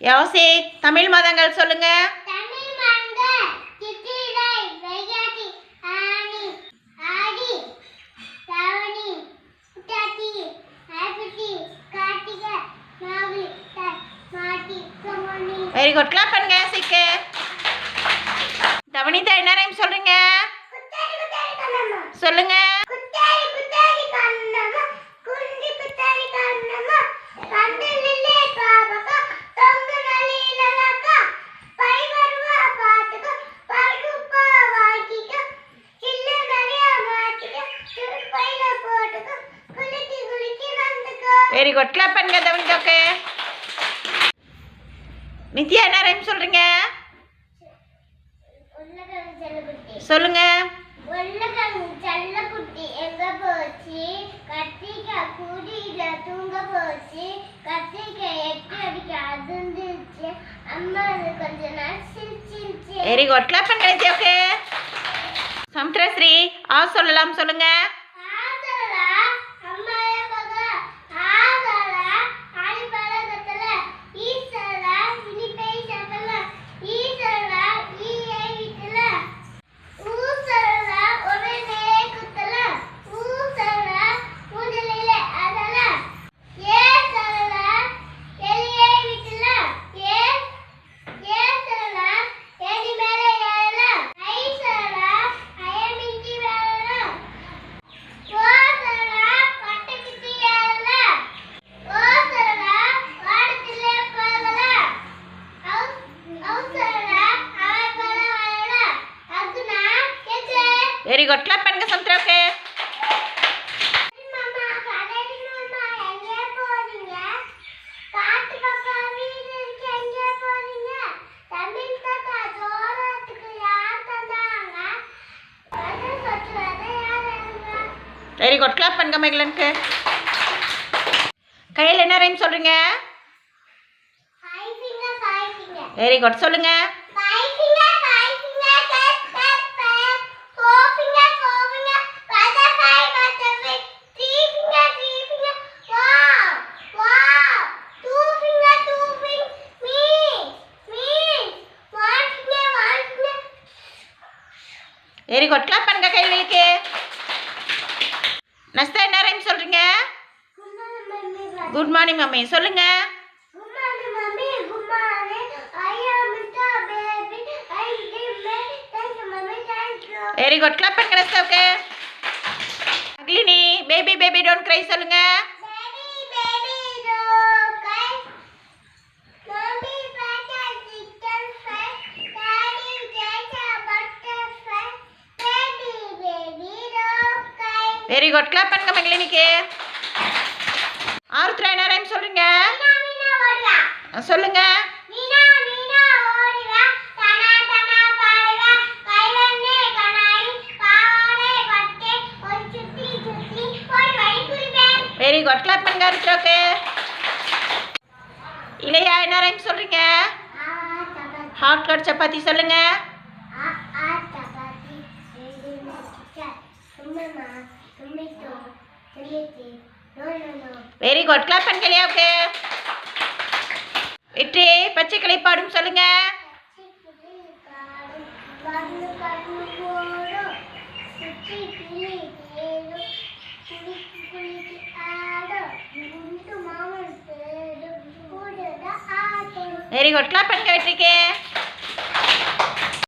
யோசி தமிழ் மாதங்கள் சொல்லுங்க. Very good. கிளாப் பண்ணுங்க. சிக்கு தவனிதா என்ன ரைம் சொல்றீங்க? சொல்லுங்க. Very good. கிளாப் பண்ணுங்க தவனிதாக்கு. நித்யா என்ன ரைம் சொல்றீங்க? சொல்லுங்க. Very good. கிளாப் பண்ணுங்க நித்யாக்கு. சமுத்திரஸ்ரீ ஆ சொல்லலாம் சொல்லுங்க. Very good. கிளாப் பண்ணுங்க சமுத்திராக்கு. Very good. கிளாப் பண்ணுங்க மகிழனுக்கு. கையில் என்ன ரைம் சொல்றீங்க? Very good. சொல்லுங்க. Very good. கிளாப் பண்ணுங்க கையிலுக்கு. நஸ்தா என்ன ரைம் சொல்றீங்க? Good morning mummy. சொல்லுங்க. Very good. கிளாப் பண்ணுங்க நஸ்தாவுக்கு. Akilini baby baby don't cry சொல்லுங்க. Very good. கிளாப் பண்ணுங்க மகிழினிக்கு. ஆருத்ரா என்ன ரைம் சொல்றீங்க? சொல்லுங்க. Very good. கிளாப் பண்ணுங்க ஆருத்ராக்கு. இளையா என்ன ரைம் சொல்றீங்க? ஹாட் கட் சப்பாத்தி சொல்லுங்க. Very good. கிளாப் பண்ணுங்க இளையாவுக்கு. வெற்றி பச்சை கிளை பாடும் சொல்லுங்க. Very good. கிளாப் பண்ணுங்க வெற்றிக்கு.